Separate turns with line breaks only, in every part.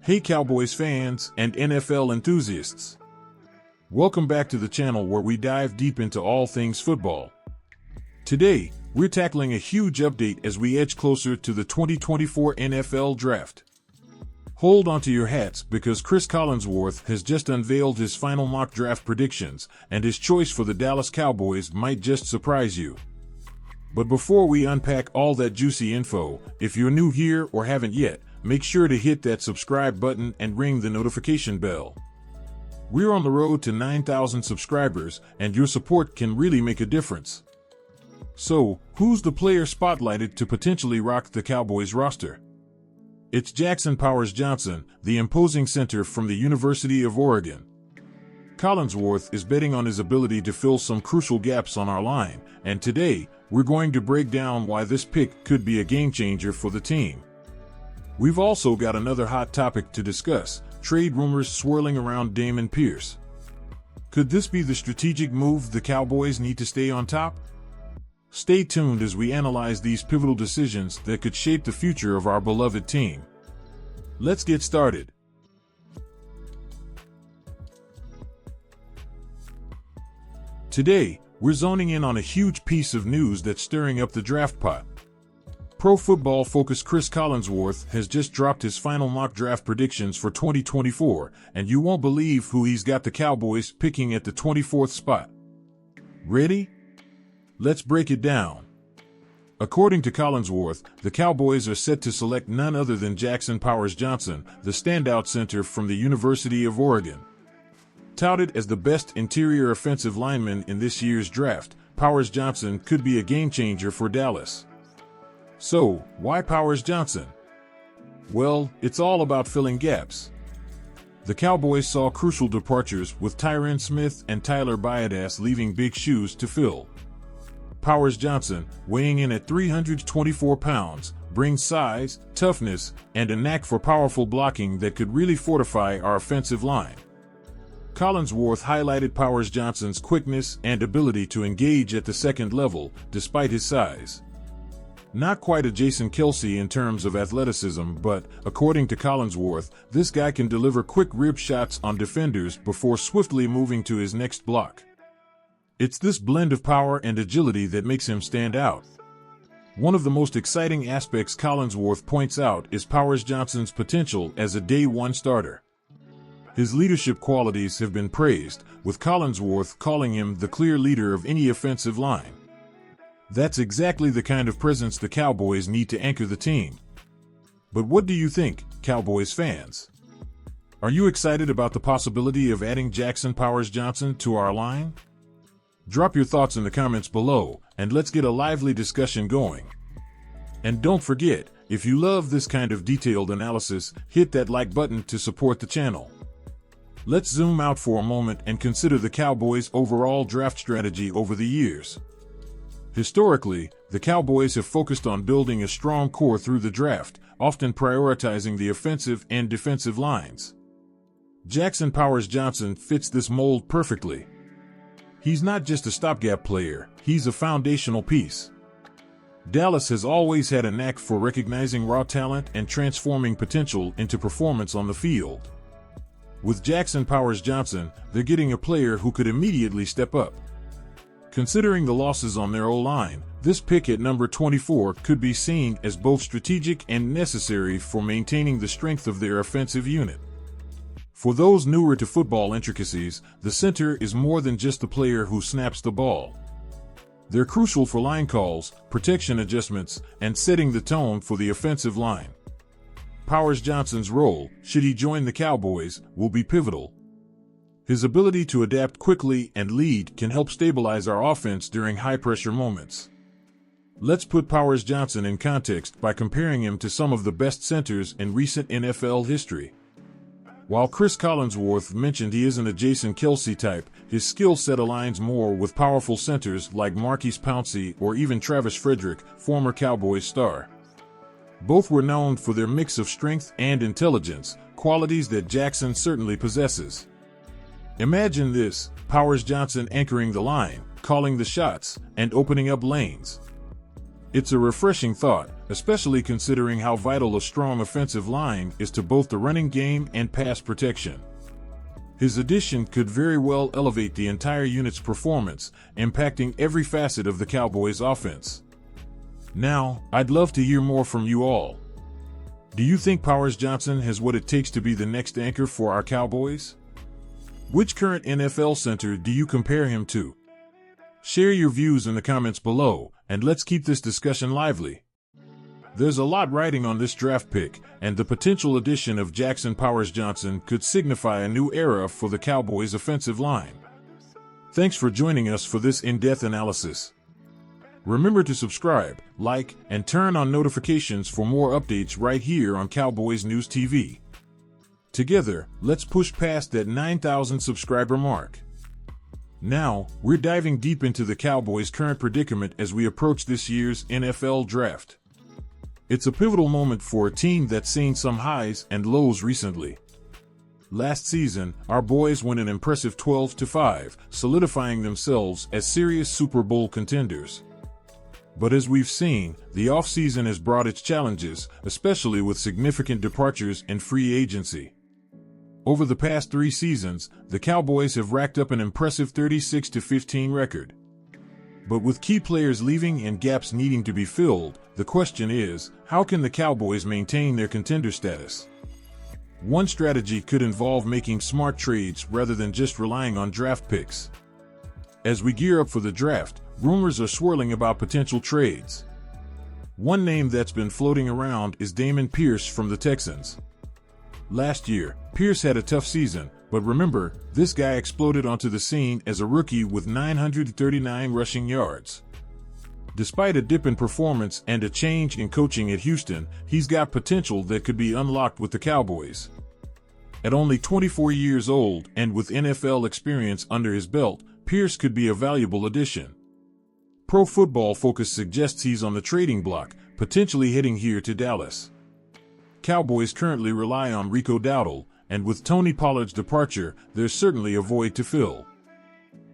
Hey Cowboys fans and NFL enthusiasts. Welcome back to the channel where we dive deep into all things football. Today, we're tackling a huge update as we edge closer to the 2024 NFL Draft. Hold on to your hats because Chris Collinsworth has just unveiled his final mock draft predictions, and his choice for the Dallas Cowboys might just surprise you. But before we unpack all that juicy info, if you're new here or haven't yet, make sure to hit that subscribe button and ring the notification bell. We're on the road to 9,000 subscribers, and your support can really make a difference. So, who's the player spotlighted to potentially rock the Cowboys roster? It's Jackson Powers Johnson, the imposing center from the University of Oregon. Collinsworth is betting on his ability to fill some crucial gaps on our line, and today, we're going to break down why this pick could be a game changer for the team. We've also got another hot topic to discuss: trade rumors swirling around Dameon Pierce. Could this be the strategic move the Cowboys need to stay on top? Stay tuned as we analyze these pivotal decisions that could shape the future of our beloved team. Let's get started. Today, we're zoning in on a huge piece of news that's stirring up the draft pot. Pro Football Focus Chris Collinsworth has just dropped his final mock draft predictions for 2024, and you won't believe who he's got the Cowboys picking at the 24th spot. Ready? Let's break it down. According to Collinsworth, the Cowboys are set to select none other than Jackson Powers Johnson, the standout center from the University of Oregon. Touted as the best interior offensive lineman in this year's draft, Powers Johnson could be a game changer for Dallas. So, why Powers Johnson? Well, it's all about filling gaps. The Cowboys saw crucial departures with Tyron Smith and Tyler Baiadas leaving big shoes to fill. Powers Johnson, weighing in at 324 pounds, brings size, toughness, and a knack for powerful blocking that could really fortify our offensive line. Collinsworth highlighted Powers Johnson's quickness and ability to engage at the second level, despite his size. Not quite a Jason Kelce in terms of athleticism, but, according to Collinsworth, this guy can deliver quick rib shots on defenders before swiftly moving to his next block. It's this blend of power and agility that makes him stand out. One of the most exciting aspects Collinsworth points out is Powers Johnson's potential as a day-one starter. His leadership qualities have been praised, with Collinsworth calling him the clear leader of any offensive line. That's exactly the kind of presence the Cowboys need to anchor the team. But what do you think, Cowboys fans? Are you excited about the possibility of adding Jackson Powers Johnson to our line? Drop your thoughts in the comments below, and let's get a lively discussion going. And don't forget, if you love this kind of detailed analysis, hit that like button to support the channel. Let's zoom out for a moment and consider the Cowboys' overall draft strategy over the years. Historically, the Cowboys have focused on building a strong core through the draft, often prioritizing the offensive and defensive lines. Jackson Powers Johnson fits this mold perfectly. He's not just a stopgap player, he's a foundational piece. Dallas has always had a knack for recognizing raw talent and transforming potential into performance on the field. With Jackson Powers Johnson, they're getting a player who could immediately step up. Considering the losses on their O-line, this pick at number 24 could be seen as both strategic and necessary for maintaining the strength of their offensive unit. For those newer to football intricacies, the center is more than just the player who snaps the ball. They're crucial for line calls, protection adjustments, and setting the tone for the offensive line. Powers Johnson's role, should he join the Cowboys, will be pivotal. His ability to adapt quickly and lead can help stabilize our offense during high-pressure moments. Let's put Powers Johnson in context by comparing him to some of the best centers in recent NFL history. While Chris Collinsworth mentioned he isn't a Jason Kelce type, his skill set aligns more with powerful centers like Maurkice Pouncey or even Travis Frederick, former Cowboys star. Both were known for their mix of strength and intelligence, qualities that Jackson certainly possesses. Imagine this: Powers Johnson anchoring the line, calling the shots, and opening up lanes. It's a refreshing thought, especially considering how vital a strong offensive line is to both the running game and pass protection. His addition could very well elevate the entire unit's performance, impacting every facet of the Cowboys' offense. Now, I'd love to hear more from you all. Do you think Powers Johnson has what it takes to be the next anchor for our Cowboys? Which current NFL center do you compare him to? Share your views in the comments below, and let's keep this discussion lively. There's a lot riding on this draft pick, and the potential addition of Jackson Powers Johnson could signify a new era for the Cowboys' offensive line. Thanks for joining us for this in-depth analysis. Remember to subscribe, like, and turn on notifications for more updates right here on Cowboys News TV. Together, let's push past that 9,000 subscriber mark. Now, we're diving deep into the Cowboys' current predicament as we approach this year's NFL Draft. It's a pivotal moment for a team that's seen some highs and lows recently. Last season, our boys won an impressive 12-5, solidifying themselves as serious Super Bowl contenders. But as we've seen, the offseason has brought its challenges, especially with significant departures and free agency. Over the past 3 seasons, the Cowboys have racked up an impressive 36-15 record. But with key players leaving and gaps needing to be filled, the question is, how can the Cowboys maintain their contender status? One strategy could involve making smart trades rather than just relying on draft picks. As we gear up for the draft, rumors are swirling about potential trades. One name that's been floating around is Dameon Pierce from the Texans. Last year, Pierce had a tough season, but remember, this guy exploded onto the scene as a rookie with 939 rushing yards. Despite a dip in performance and a change in coaching at Houston, he's got potential that could be unlocked with the Cowboys. At only 24 years old and with NFL experience under his belt, Pierce could be a valuable addition. Pro Football Focus suggests he's on the trading block, potentially heading here to Dallas. Cowboys currently rely on Rico Dowdle, and with Tony Pollard's departure, there's certainly a void to fill.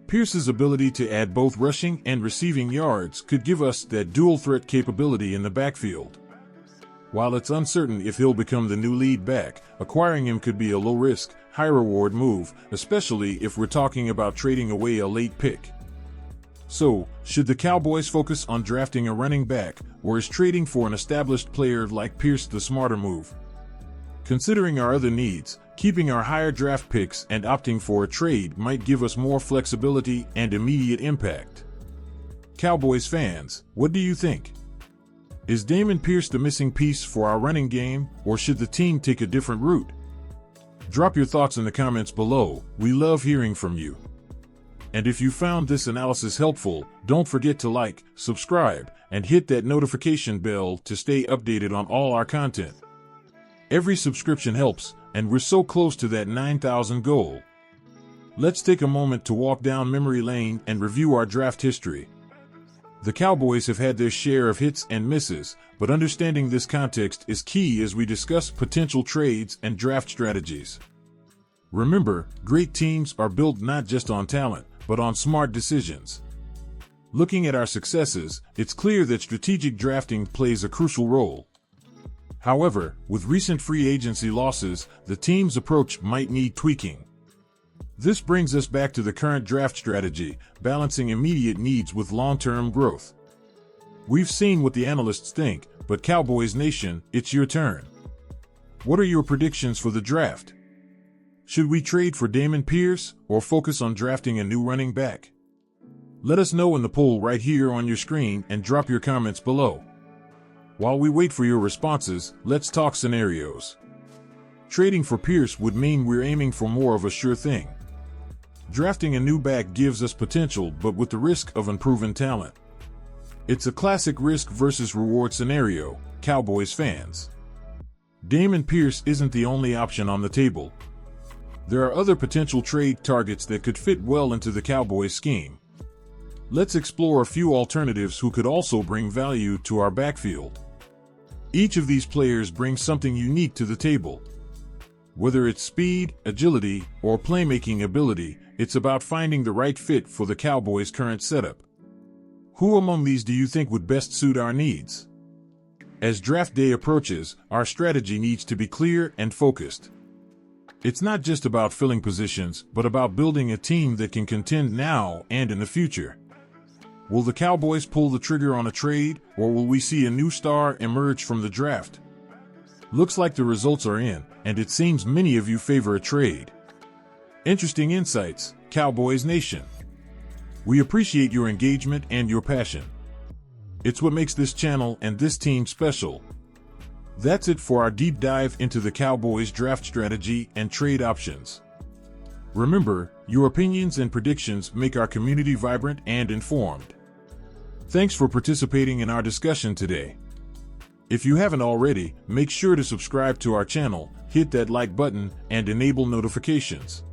Pierce's ability to add both rushing and receiving yards could give us that dual-threat capability in the backfield. While it's uncertain if he'll become the new lead back, acquiring him could be a low-risk, high-reward move, especially if we're talking about trading away a late pick. So, should the Cowboys focus on drafting a running back, or is trading for an established player like Pierce the smarter move? Considering our other needs, keeping our higher draft picks and opting for a trade might give us more flexibility and immediate impact. Cowboys fans, what do you think? Is Dameon Pierce the missing piece for our running game, or should the team take a different route? Drop your thoughts in the comments below. We love hearing from you. And if you found this analysis helpful, don't forget to like, subscribe, and hit that notification bell to stay updated on all our content. Every subscription helps, and we're so close to that 9,000 goal. Let's take a moment to walk down memory lane and review our draft history. The Cowboys have had their share of hits and misses, but understanding this context is key as we discuss potential trades and draft strategies. Remember, great teams are built not just on talent, but on smart decisions. Looking at our successes, it's clear that strategic drafting plays a crucial role. However, with recent free agency losses, the team's approach might need tweaking. This brings us back to the current draft strategy, balancing immediate needs with long-term growth. We've seen what the analysts think, but Cowboys Nation, it's your turn. What are your predictions for the draft? Should we trade for Dameon Pierce, or focus on drafting a new running back? Let us know in the poll right here on your screen and drop your comments below. While we wait for your responses, let's talk scenarios. Trading for Pierce would mean we're aiming for more of a sure thing. Drafting a new back gives us potential, but with the risk of unproven talent. It's a classic risk versus reward scenario, Cowboys fans. Dameon Pierce isn't the only option on the table. There are other potential trade targets that could fit well into the Cowboys scheme. Let's explore a few alternatives who could also bring value to our backfield. Each of these players brings something unique to the table. Whether it's speed, agility, or playmaking ability, it's about finding the right fit for the Cowboys' current setup. Who among these do you think would best suit our needs? As draft day approaches, our strategy needs to be clear and focused. It's not just about filling positions, but about building a team that can contend now and in the future. Will the Cowboys pull the trigger on a trade, or will we see a new star emerge from the draft? Looks like the results are in, and it seems many of you favor a trade. Interesting insights, Cowboys Nation. We appreciate your engagement and your passion. It's what makes this channel and this team special. That's it for our deep dive into the Cowboys draft strategy and trade options. Remember, your opinions and predictions make our community vibrant and informed. Thanks for participating in our discussion today. If you haven't already, make sure to subscribe to our channel, hit that like button, and enable notifications.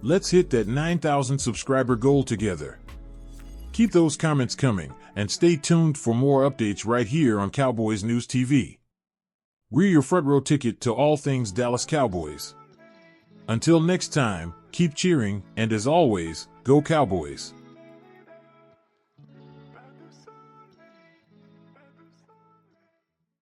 Let's hit that 9,000 subscriber goal together. Keep those comments coming, and stay tuned for more updates right here on Cowboys News TV. We're your front row ticket to all things Dallas Cowboys. Until next time, keep cheering, and as always, go Cowboys!